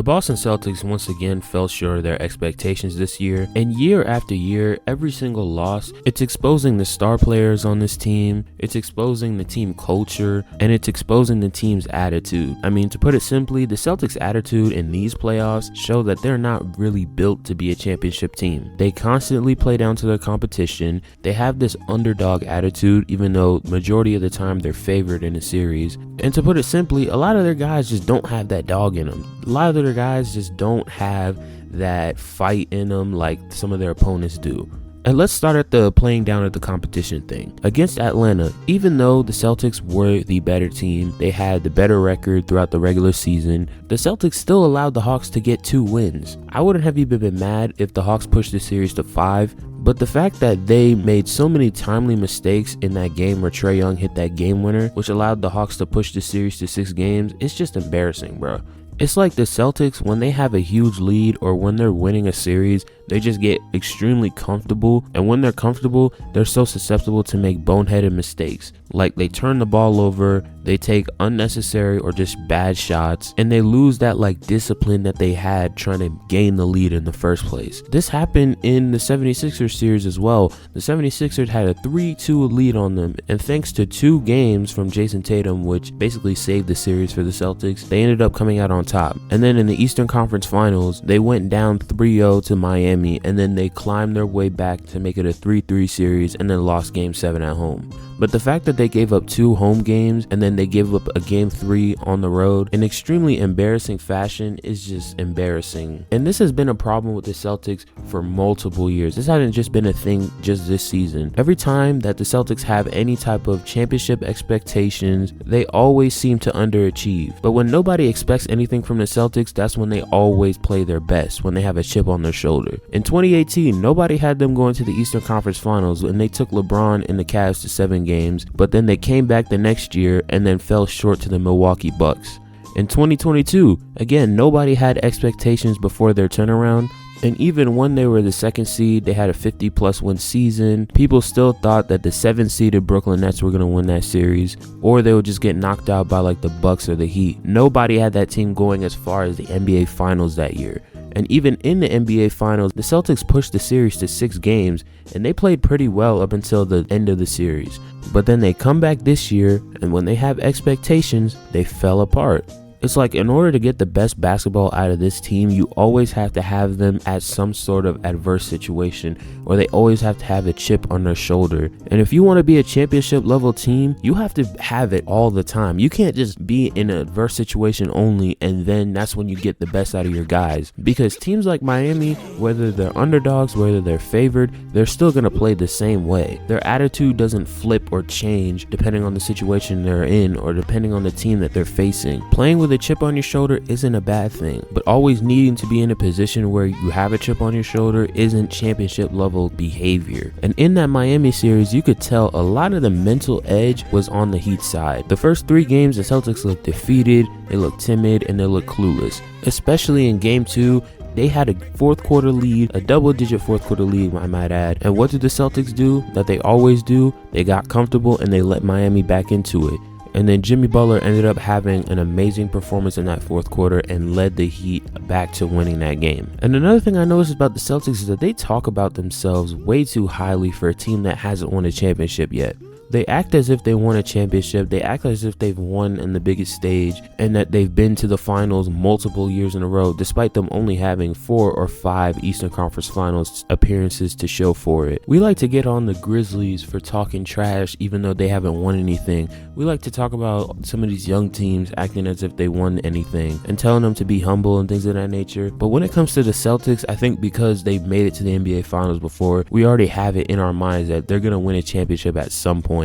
The Boston Celtics once again fell short of their expectations this year, and year after year, every single loss, it's exposing the star players on this team, it's exposing the team culture, and it's exposing the team's attitude. I mean, to put it simply, the Celtics' attitude in these playoffs show that they're not really built to be a championship team. They constantly play down to their competition, they have this underdog attitude even though majority of the time they're favored in a series, and to put it simply, a lot of their guys just don't have that dog in them. A lot of their guys just don't have that fight in them like some of their opponents do. And let's start at the playing down at the competition thing. Against Atlanta, even though the Celtics were the better team, they had the better record throughout the regular season, the Celtics still allowed the Hawks to get 2 wins. I wouldn't have even been mad if the Hawks pushed the series to 5, but the fact that they made so many timely mistakes in that game where Trae Young hit that game winner, which allowed the Hawks to push the series to 6 games, it's just embarrassing, bro. It's like the Celtics, when they have a huge lead or when they're winning a series, they just get extremely comfortable, and when they're comfortable, they're so susceptible to make boneheaded mistakes. Like they turn the ball over, they take unnecessary or just bad shots, and they lose that like discipline that they had trying to gain the lead in the first place. This happened in the 76ers series as well. The 76ers had a 3-2 lead on them, and thanks to 2 games from Jason Tatum, which basically saved the series for the Celtics, they ended up coming out on top. And then in the Eastern Conference Finals, they went down 3-0 to Miami, and then they climbed their way back to make it a 3-3 series and then lost game 7 at home. But the fact that they gave up 2 home games and then they gave up a game 3 on the road in extremely embarrassing fashion is just embarrassing. And this has been a problem with the Celtics for multiple years. This hasn't just been a thing just this season. Every time that the Celtics have any type of championship expectations, they always seem to underachieve. But when nobody expects anything from the Celtics, that's when they always play their best, when they have a chip on their shoulder. In 2018, nobody had them going to the Eastern Conference Finals, and they took LeBron and the Cavs to 7 games, but then they came back the next year and then fell short to the Milwaukee Bucks. In 2022, again, nobody had expectations before their turnaround, and even when they were the 2nd seed, they had a 50+ win season. People still thought that the 7th-seeded Brooklyn Nets were going to win that series, or they would just get knocked out by like the Bucks or the Heat. Nobody had that team going as far as the NBA Finals that year. And even in the NBA Finals, the Celtics pushed the series to 6 games, and they played pretty well up until the end of the series. But then they come back this year, and when they have expectations, they fell apart. It's like in order to get the best basketball out of this team, you always have to have them at some sort of adverse situation, or they always have to have a chip on their shoulder. And if you want to be a championship level team, you have to have it all the time. You can't just be in an adverse situation only and then that's when you get the best out of your guys. Because teams like Miami, whether they're underdogs, whether they're favored, they're still going to play the same way. Their attitude doesn't flip or change depending on the situation they're in or depending on the team that they're facing. Playing with a chip on your shoulder isn't a bad thing, but always needing to be in a position where you have a chip on your shoulder isn't championship level behavior. And in that Miami series, you could tell a lot of the mental edge was on the Heat side. The first 3 games, the Celtics looked defeated, they looked timid, and they looked clueless. Especially in game 2, they had a 4th quarter lead, a double-digit 4th quarter lead, I might add. And what did the Celtics do that they always do? They got comfortable and they let Miami back into it. And then Jimmy Butler ended up having an amazing performance in that 4th quarter and led the Heat back to winning that game. And another thing I noticed about the Celtics is that they talk about themselves way too highly for a team that hasn't won a championship yet. They act as if they won a championship, they act as if they've won in the biggest stage and that they've been to the finals multiple years in a row, despite them only having 4 or 5 Eastern Conference Finals appearances to show for it. We like to get on the Grizzlies for talking trash even though they haven't won anything. We like to talk about some of these young teams acting as if they won anything and telling them to be humble and things of that nature. But when it comes to the Celtics, I think because they've made it to the NBA Finals before, we already have it in our minds that they're going to win a championship at some point.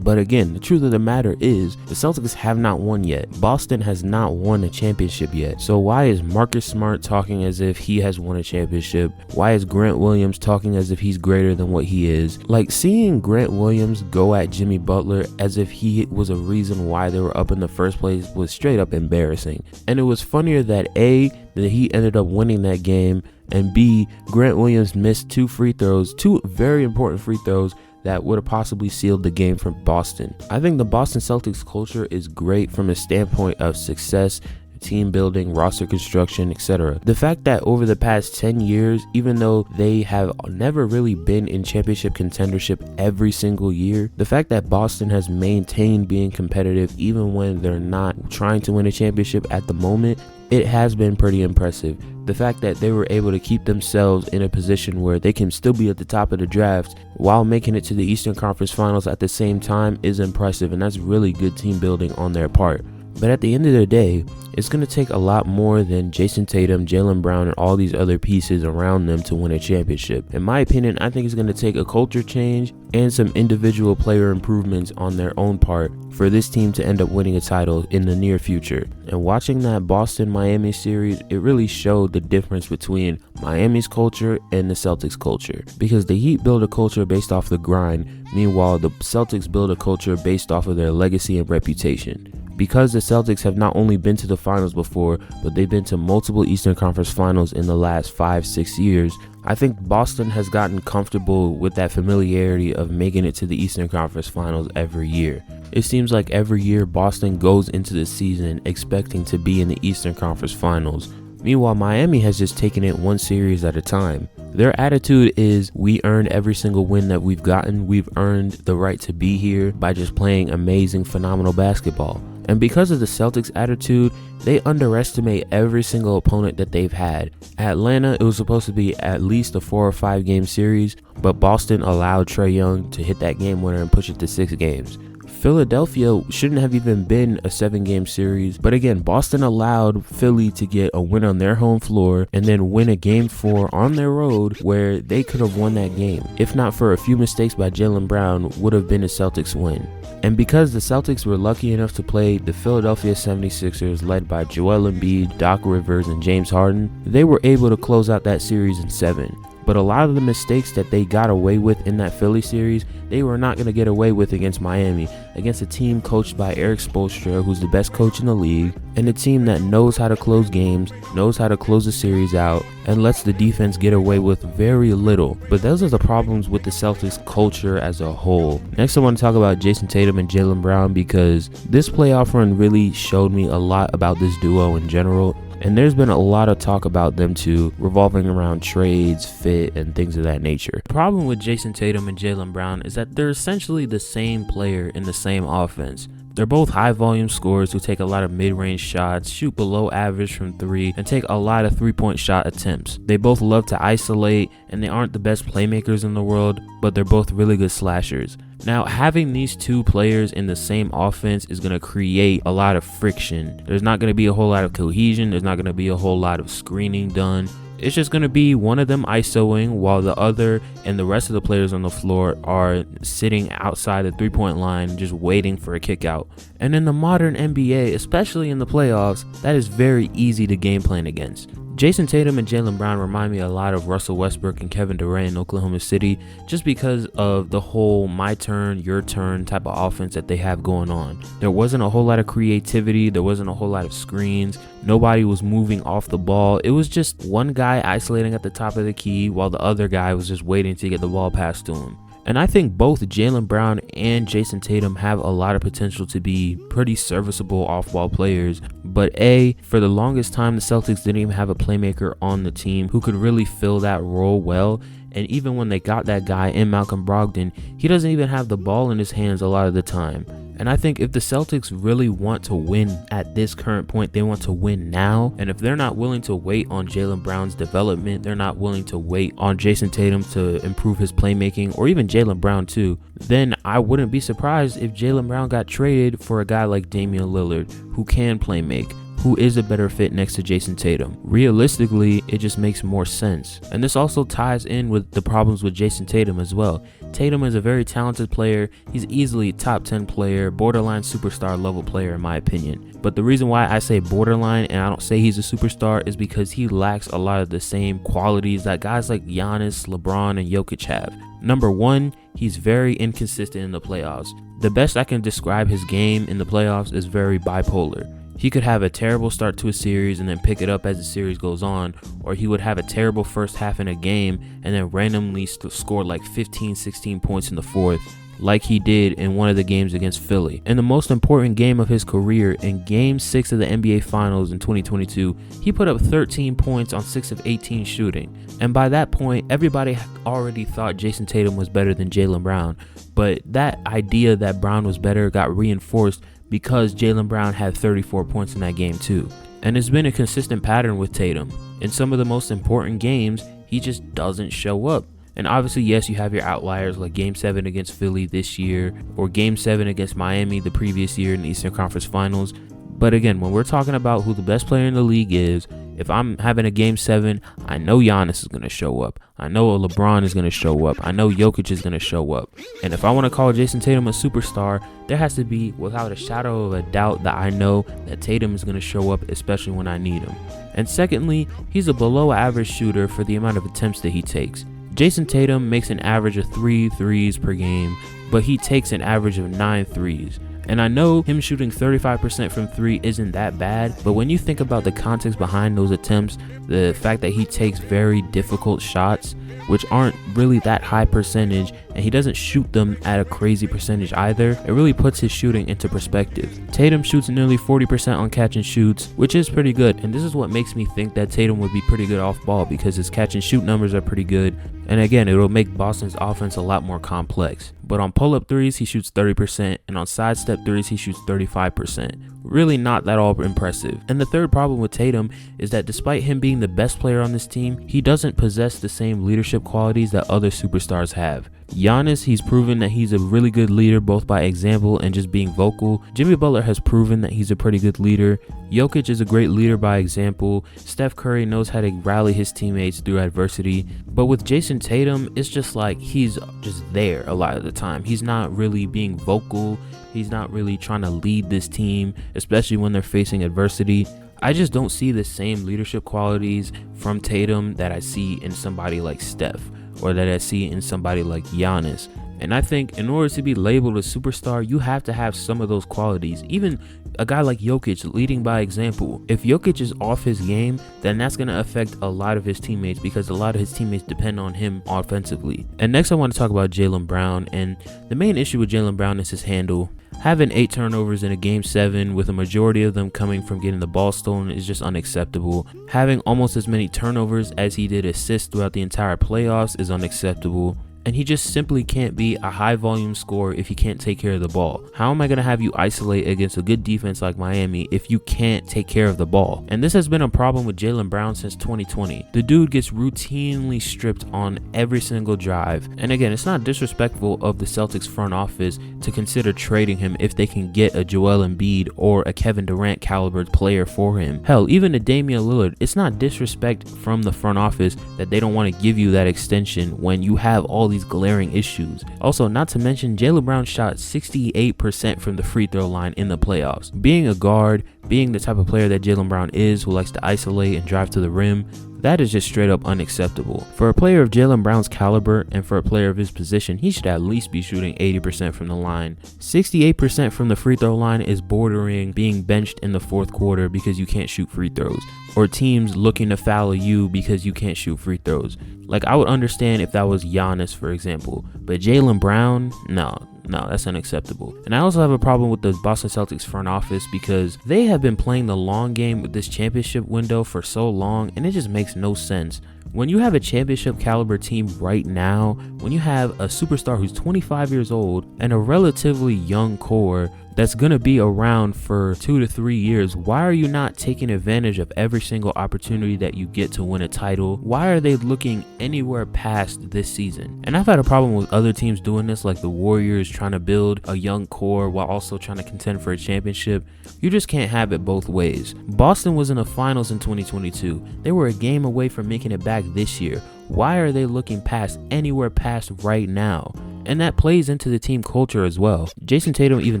But again, the truth of the matter is the Celtics have not won yet. Boston has not won a championship yet. So why is Marcus Smart talking as if he has won a championship? Why is Grant Williams talking as if he's greater than what he is? Like seeing Grant Williams go at Jimmy Butler as if he was a reason why they were up in the first place was straight up embarrassing. And it was funnier that A, that he ended up winning that game, and B, Grant Williams missed 2 free throws, 2 very important free throws that would have possibly sealed the game for Boston. I think the Boston Celtics culture is great from a standpoint of success team building, roster construction, etc. The fact that over the past 10 years, even though they have never really been in championship contendership every single year, the fact that Boston has maintained being competitive even when they're not trying to win a championship at the moment, it has been pretty impressive. The fact that they were able to keep themselves in a position where they can still be at the top of the draft while making it to the Eastern Conference Finals at the same time is impressive, and that's really good team building on their part. But at the end of the day, it's going to take a lot more than Jason Tatum, Jaylen Brown, and all these other pieces around them to win a championship. In my opinion, I think it's going to take a culture change and some individual player improvements on their own part for this team to end up winning a title in the near future. And watching that Boston-Miami series, it really showed the difference between Miami's culture and the Celtics culture. Because the Heat build a culture based off the grind, meanwhile the Celtics build a culture based off of their legacy and reputation. Because the Celtics have not only been to the finals before, but they've been to multiple Eastern Conference Finals in the last 5-6 years, I think Boston has gotten comfortable with that familiarity of making it to the Eastern Conference Finals every year. It seems like every year Boston goes into the season expecting to be in the Eastern Conference Finals. Meanwhile, Miami has just taken it one series at a time. Their attitude is, we earned every single win that we've gotten. We've earned the right to be here by just playing amazing, phenomenal basketball. And because of the Celtics' attitude, they underestimate every single opponent that they've had. Atlanta, it was supposed to be at least a 4 or 5 game series, but Boston allowed Trae Young to hit that game winner and push it to 6 games. Philadelphia shouldn't have even been a 7-game series, but again, Boston allowed Philly to get a win on their home floor and then win a game 4 on their road where they could have won that game. If not for a few mistakes by Jaylen Brown, would have been a Celtics win. And because the Celtics were lucky enough to play the Philadelphia 76ers led by Joel Embiid, Doc Rivers, and James Harden, they were able to close out that series in 7. But a lot of the mistakes that they got away with in that Philly series, they were not going to get away with against Miami, against a team coached by Eric Spoelstra, who's the best coach in the league, and a team that knows how to close games, knows how to close the series out, and lets the defense get away with very little. But those are the problems with the Celtics culture as a whole. Next, I want to talk about Jason Tatum and Jaylen Brown, because this playoff run really showed me a lot about this duo in general. And there's been a lot of talk about them too, revolving around trades, fit, and things of that nature. The problem with Jason Tatum and Jaylen Brown is that they're essentially the same player in the same offense. They're both high volume scorers who take a lot of mid-range shots, shoot below average from 3, and take a lot of 3-point shot attempts. They both love to isolate, and they aren't the best playmakers in the world, but they're both really good slashers. Now, having these two players in the same offense is going to create a lot of friction. There's not going to be a whole lot of cohesion. There's not going to be a whole lot of screening done. It's just going to be one of them isoing while the other and the rest of the players on the floor are sitting outside the 3-point line just waiting for a kick out. And in the modern NBA, especially in the playoffs, that is very easy to game plan against. Jason Tatum and Jaylen Brown remind me a lot of Russell Westbrook and Kevin Durant in Oklahoma City, just because of the whole my turn, your turn type of offense that they have going on. There wasn't a whole lot of creativity. There wasn't a whole lot of screens. Nobody was moving off the ball. It was just one guy isolating at the top of the key while the other guy was just waiting to get the ball passed to him. And I think both Jaylen Brown and Jason Tatum have a lot of potential to be pretty serviceable off-ball players. But for the longest time, the Celtics didn't even have a playmaker on the team who could really fill that role well. And even when they got that guy in Malcolm Brogdon, he doesn't even have the ball in his hands a lot of the time. And I think if the Celtics really want to win at this current point, they want to win now. And if they're not willing to wait on Jaylen Brown's development, they're not willing to wait on Jason Tatum to improve his playmaking, or even Jaylen Brown too, then I wouldn't be surprised if Jaylen Brown got traded for a guy like Damian Lillard, who can play make, who is a better fit next to Jason Tatum. Realistically, it just makes more sense. And this also ties in with the problems with Jason Tatum as well. Tatum is a very talented player. He's easily a top 10 player, borderline superstar level player in my opinion. But the reason why I say borderline and I don't say he's a superstar is because he lacks a lot of the same qualities that guys like Giannis, LeBron, and Jokic have. Number one, he's very inconsistent in the playoffs. The best I can describe his game in the playoffs is very bipolar. He could have a terrible start to a series and then pick it up as the series goes on, or he would have a terrible first half in a game and then randomly score like 15, 16 points in the fourth, like he did in one of the games against Philly. In the most important game of his career, in Game 6 of the NBA Finals in 2022, he put up 13 points on 6 of 18 shooting. And by that point, everybody already thought Jason Tatum was better than Jaylen Brown. But that idea that Brown was better got reinforced because Jaylen Brown had 34 points in that game too. And it's been a consistent pattern with Tatum. In some of the most important games, he just doesn't show up. And obviously, yes, you have your outliers like Game 7 against Philly this year or Game 7 against Miami the previous year in the Eastern Conference Finals. But again, when we're talking about who the best player in the league is, if I'm having a Game 7, I know Giannis is going to show up. I know LeBron is going to show up. I know Jokic is going to show up. And if I want to call Jason Tatum a superstar, there has to be, without a shadow of a doubt, that I know that Tatum is going to show up, especially when I need him. And secondly, he's a below average shooter for the amount of attempts that he takes. Jason Tatum makes an average of 3 threes per game, but he takes an average of 9 threes. And I know him shooting 35% from 3 isn't that bad, but when you think about the context behind those attempts, the fact that he takes very difficult shots, which aren't really that high percentage, and he doesn't shoot them at a crazy percentage either, it really puts his shooting into perspective. Tatum shoots nearly 40% on catch and shoots, which is pretty good, and this is what makes me think that Tatum would be pretty good off ball because his catch and shoot numbers are pretty good, and again, it'll make Boston's offense a lot more complex. But on pull-up threes, he shoots 30%, and on sidestep threes, he shoots 35%. Really not that all impressive. And the third problem with Tatum is that despite him being the best player on this team, he doesn't possess the same leadership qualities that other superstars have. Giannis, he's proven that he's a really good leader both by example and just being vocal. Jimmy Butler has proven that he's a pretty good leader. Jokic is a great leader by example. Steph Curry knows how to rally his teammates through adversity. But with Jason Tatum, it's just like he's just there a lot of the time. He's not really being vocal. He's not really trying to lead this team, especially when they're facing adversity. I just don't see the same leadership qualities from Tatum that I see in somebody like Steph or that I see in somebody like Giannis. And I think in order to be labeled a superstar, you have to have some of those qualities. Even a guy like Jokic leading by example. If Jokic is off his game, then that's going to affect a lot of his teammates because a lot of his teammates depend on him offensively. And next I want to talk about Jaylen Brown. And the main issue with Jaylen Brown is his handle. Having 8 turnovers in a Game 7 with a majority of them coming from getting the ball stolen is just unacceptable. Having almost as many turnovers as he did assists throughout the entire playoffs is unacceptable. And he just simply can't be a high volume scorer if he can't take care of the ball. How am I going to have you isolate against a good defense like Miami if you can't take care of the ball? And this has been a problem with Jaylen Brown since 2020. The dude gets routinely stripped on every single drive. And again, it's not disrespectful of the Celtics front office to consider trading him if they can get a Joel Embiid or a Kevin Durant caliber player for him. Hell, even a Damian Lillard, it's not disrespect from the front office that they don't want to give you that extension when you have all these glaring issues. Also, not to mention, Jaylen Brown shot 68% from the free throw line in the playoffs. Being a guard, being the type of player that Jaylen Brown is, who likes to isolate and drive to the rim, that is just straight up unacceptable. For a player of Jaylen Brown's caliber and for a player of his position, he should at least be shooting 80% from the line. 68% from the free throw line is bordering being benched in the fourth quarter because you can't shoot free throws, or teams looking to foul you because you can't shoot free throws. Like, I would understand if that was Giannis, for example, but Jaylen Brown, no, that's unacceptable. And I also have a problem with the Boston Celtics front office because they have been playing the long game with this championship window for so long, and it just makes no sense. When you have a championship caliber team right now, when you have a superstar who's 25 years old and a relatively young core that's going to be around for 2 to 3 years, why are you not taking advantage of every single opportunity that you get to win a title? Why are they looking anywhere past this season? And I've had a problem with other teams doing this, like the Warriors trying to build a young core while also trying to contend for a championship. You just can't have it both ways. Boston was in the finals in 2022. They were a game away from making it back this year. Why are they looking anywhere past right now? And that plays into the team culture as well. Jason Tatum even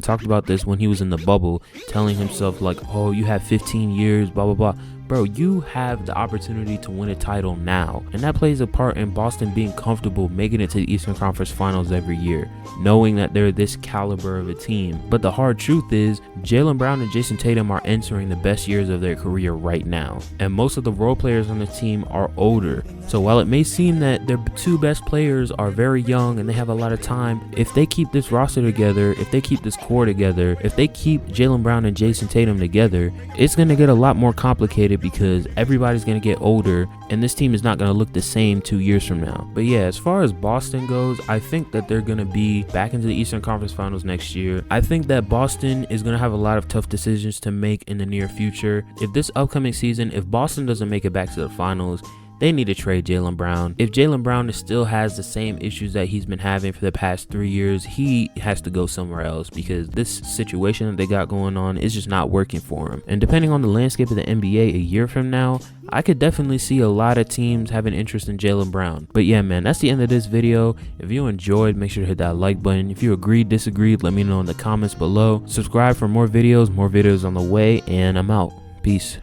talked about this when he was in the bubble, telling himself like, oh, you have 15 years, blah, blah, blah. bro, you have the opportunity to win a title now. And that plays a part in Boston being comfortable making it to the Eastern Conference Finals every year, knowing that they're this caliber of a team. But the hard truth is, Jaylen Brown and Jason Tatum are entering the best years of their career right now. And most of the role players on the team are older. So while it may seem that their two best players are very young and they have a lot of time, if they keep this roster together, if they keep this core together, if they keep Jaylen Brown and Jason Tatum together, it's going to get a lot more complicated because everybody's going to get older and this team is not going to look the same 2 years from now. But yeah, as far as Boston goes, I think that they're going to be back into the Eastern Conference Finals next year. I think that Boston is going to have a lot of tough decisions to make in the near future. If this upcoming season, if Boston doesn't make it back to the finals, they need to trade Jaylen Brown. If Jaylen Brown still has the same issues that he's been having for the past 3 years, he has to go somewhere else because this situation that they got going on is just not working for him. And depending on the landscape of the NBA a year from now, I could definitely see a lot of teams having interest in Jaylen Brown. But yeah, man, that's the end of this video. If you enjoyed, make sure to hit that like button. If you agreed, disagreed, let me know in the comments below. Subscribe for more videos on the way, and I'm out. Peace.